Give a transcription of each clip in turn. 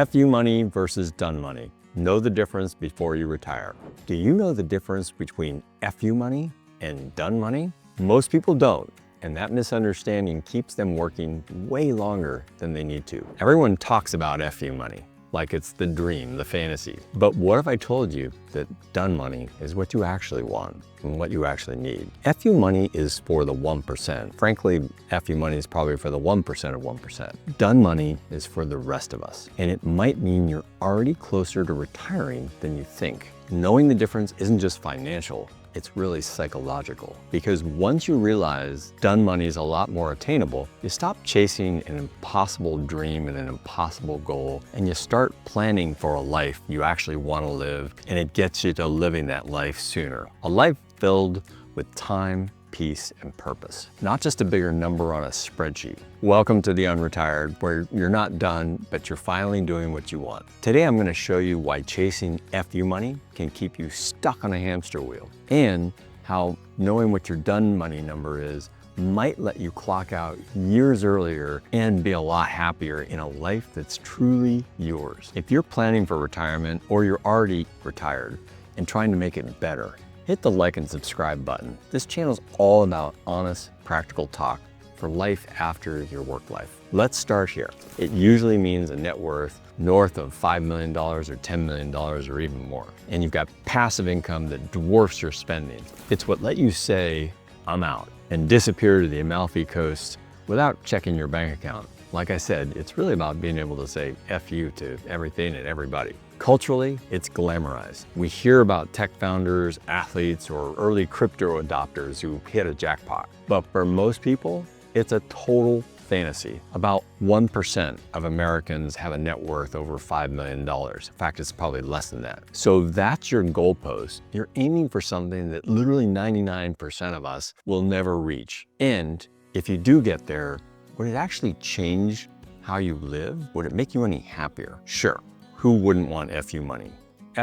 FU money versus done money. Know the difference before you retire. Do you know the difference between FU money and done money? Most people don't, and that misunderstanding keeps them working way longer than they need to. Everyone talks about FU money like it's the dream, the fantasy. But what if I told you that done money is what you actually want and what you actually need? FU money is for the 1%. Frankly, FU money is probably for the 1% of 1%. Done money is for the rest of us. And it might mean you're already closer to retiring than you think. Knowing the difference isn't just financial, it's really psychological. Because once you realize done money is a lot more attainable, you stop chasing an impossible dream and an impossible goal, and you start planning for a life you actually want to live, and it gets you to living that life sooner. A life filled with time, peace, and purpose. Not just a bigger number on a spreadsheet. Welcome to the UnRetired, where you're not done, but you're finally doing what you want. Today, I'm going to show you why chasing FU money can keep you stuck on a hamster wheel, and how knowing what your done money number is might let you clock out years earlier and be a lot happier in a life that's truly yours. If you're planning for retirement, or you're already retired and trying to make it better, hit the like and subscribe button. This channel is all about honest, practical talk for life after your work life. Let's start here. It usually means a net worth north of $5 million or $10 million or even more. And you've got passive income that dwarfs your spending. It's what let you say, I'm out, and disappear to the Amalfi Coast without checking your bank account. Like I said, it's really about being able to say FU to everything and everybody. Culturally, it's glamorized. We hear about tech founders, athletes, or early crypto adopters who hit a jackpot. But for most people, it's a total fantasy. About 1% of Americans have a net worth over $5 million. In fact, it's probably less than that. So that's your goalpost. You're aiming for something that literally 99% of us will never reach. And if you do get there, would it actually change how you live? Would it make you any happier? Sure. Who wouldn't want FU money?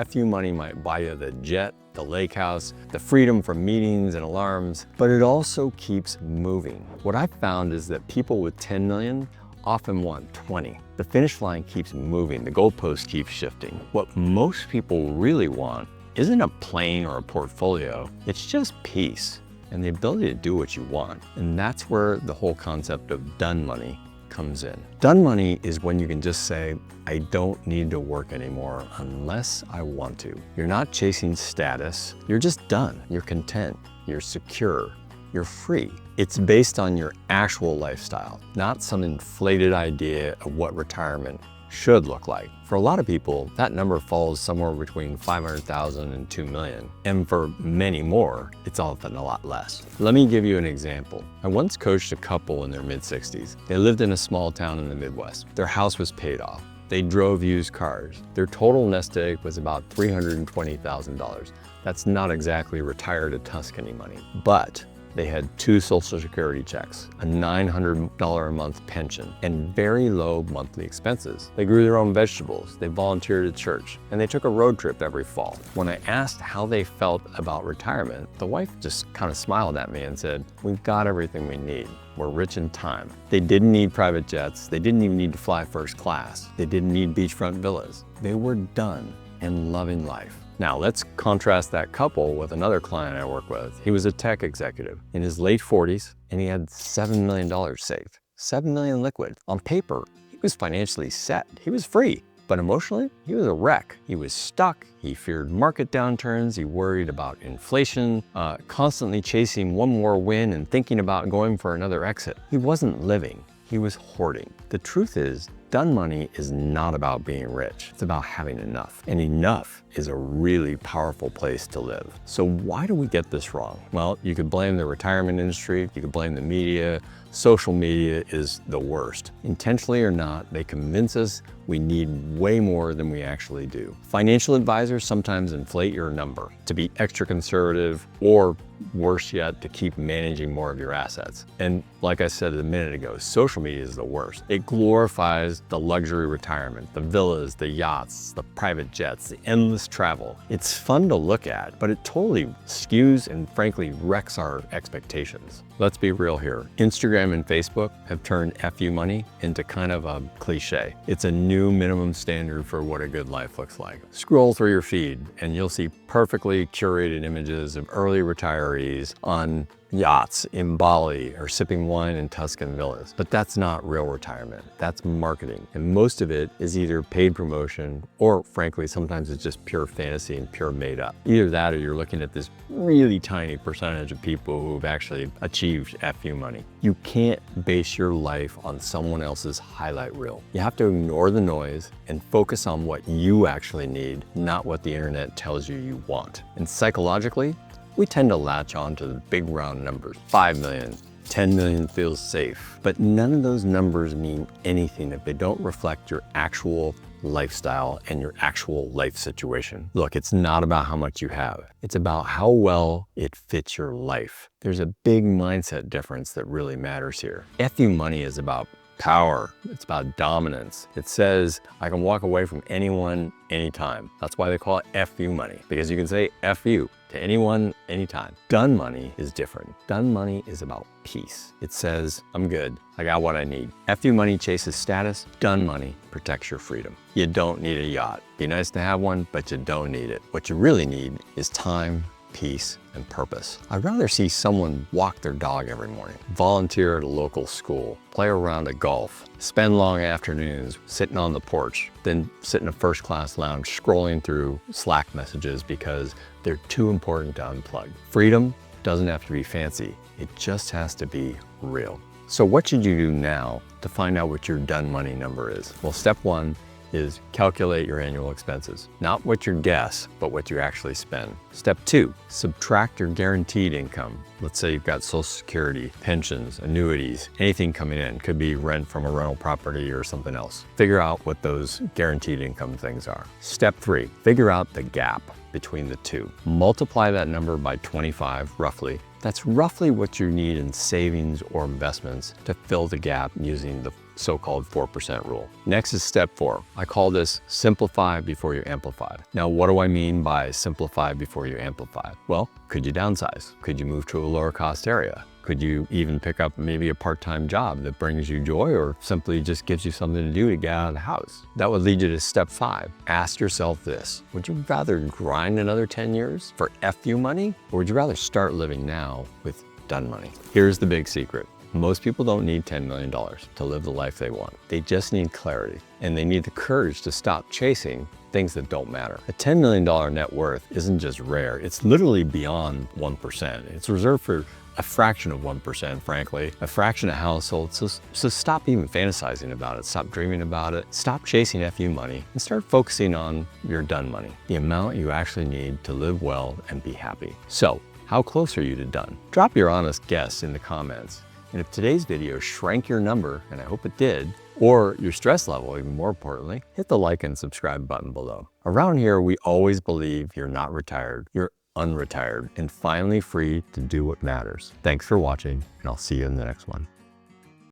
FU money might buy you the jet, the lake house, the freedom from meetings and alarms, but it also keeps moving. What I've found is that people with 10 million often want 20. The finish line keeps moving, the goalpost keeps shifting. What most people really want isn't a plane or a portfolio, it's just peace and the ability to do what you want. And that's where the whole concept of done money comes in. Done money is when you can just say, I don't need to work anymore unless I want to. You're not chasing status, you're just done. You're content, you're secure, you're free. It's based on your actual lifestyle, not some inflated idea of what retirement should look like. For a lot of people, that number falls somewhere between 500,000 and 2 million. And for many more, it's often a lot less. Let me give you an example. I once coached a couple in their mid-60s. They lived in a small town in the Midwest. Their house was paid off. They drove used cars. Their total nest egg was about $320,000. That's not exactly retired to Tuscany money, but they had 2 Social Security checks, a $900 a month pension, and very low monthly expenses. They grew their own vegetables, they volunteered at church, and they took a road trip every fall. When I asked how they felt about retirement, the wife just kind of smiled at me and said, we've got everything we need. We're rich in time. They didn't need private jets. They didn't even need to fly first class. They didn't need beachfront villas. They were done and loving life. Now let's contrast that couple with another client I work with. He was a tech executive in his late 40s and he had $7 million saved. $7 million liquid. On paper, he was financially set. He was free. But emotionally, he was a wreck. He was stuck. He feared market downturns. He worried about inflation, constantly chasing one more win and thinking about going for another exit. He wasn't living. He was hoarding. The truth is, done money is not about being rich. It's about having enough. And enough is a really powerful place to live. So why do we get this wrong? Well, you could blame the retirement industry, you could blame the media. Social media is the worst. Intentionally or not, they convince us we need way more than we actually do. Financial advisors sometimes inflate your number to be extra conservative, or worse yet, to keep managing more of your assets. And like I said a minute ago, social media is the worst. It glorifies the luxury retirement, the villas, the yachts, the private jets, the endless travel. It's fun to look at, but it totally skews and frankly wrecks our expectations. Let's be real here. Instagram and Facebook have turned FU money into kind of a cliche. It's a new minimum standard for what a good life looks like. Scroll through your feed and you'll see perfectly curated images of early retirees on yachts in Bali or sipping wine in Tuscan villas. But that's not real retirement. That's marketing. And most of it is either paid promotion or frankly, sometimes it's just pure fantasy and pure made up. Either that or you're looking at this really tiny percentage of people who've actually achieved FU money. You can't base your life on someone else's highlight reel. You have to ignore the noise and focus on what you actually need, not what the internet tells you you want. And psychologically, we tend to latch on to the big round numbers. 5 million, 10 million feels safe. But none of those numbers mean anything if they don't reflect your actual lifestyle and your actual life situation. Look, it's not about how much you have. It's about how well it fits your life. There's a big mindset difference that really matters here. FU money is about power. It's about dominance. It says, I can walk away from anyone, anytime. That's why they call it FU money, because you can say FU to anyone, anytime. Done money is different. Done money is about peace. It says, I'm good. I got what I need. FU money chases status. Done money protects your freedom. You don't need a yacht. Be nice to have one, but you don't need it. What you really need is time, peace, and purpose. I'd rather see someone walk their dog every morning, volunteer at a local school, play a round of golf, spend long afternoons sitting on the porch, than sit in a first-class lounge scrolling through Slack messages because they're too important to unplug. Freedom doesn't have to be fancy. It just has to be real. So what should you do now to find out what your done money number is? Well, step one is calculate your annual expenses. Not what you guess, but what you actually spend. Step two, subtract your guaranteed income. Let's say you've got Social Security, pensions, annuities, anything coming in. Could be rent from a rental property or something else. Figure out what those guaranteed income things are. Step three, figure out the gap between the two. Multiply that number by 25, roughly. That's roughly what you need in savings or investments to fill the gap using the so-called 4% rule. Next is step four. I call this simplify before you amplify. Now, what do I mean by simplify before you amplify? Well, could you downsize? Could you move to a lower cost area? Could you even pick up maybe a part-time job that brings you joy or simply just gives you something to do to get out of the house? That would lead you to step five. Ask yourself this: would you rather grind another 10 years for FU money, or would you rather start living now with done money? Here's the big secret. Most people don't need $10 million to live the life they want. They just need clarity, and they need the courage to stop chasing things that don't matter. A $10 million net worth isn't just rare, it's literally beyond 1%. It's reserved for a fraction of 1%, frankly, a fraction of households. So stop even fantasizing about it, stop dreaming about it, stop chasing FU money, and start focusing on your done money, the amount you actually need to live well and be happy. So, how close are you to done? Drop your honest guess in the comments. And if today's video shrank your number, and I hope it did, or your stress level, even more importantly, hit the like and subscribe button below. Around here, we always believe you're not retired, you're unretired, and finally free to do what matters. Thanks for watching, and I'll see you in the next one.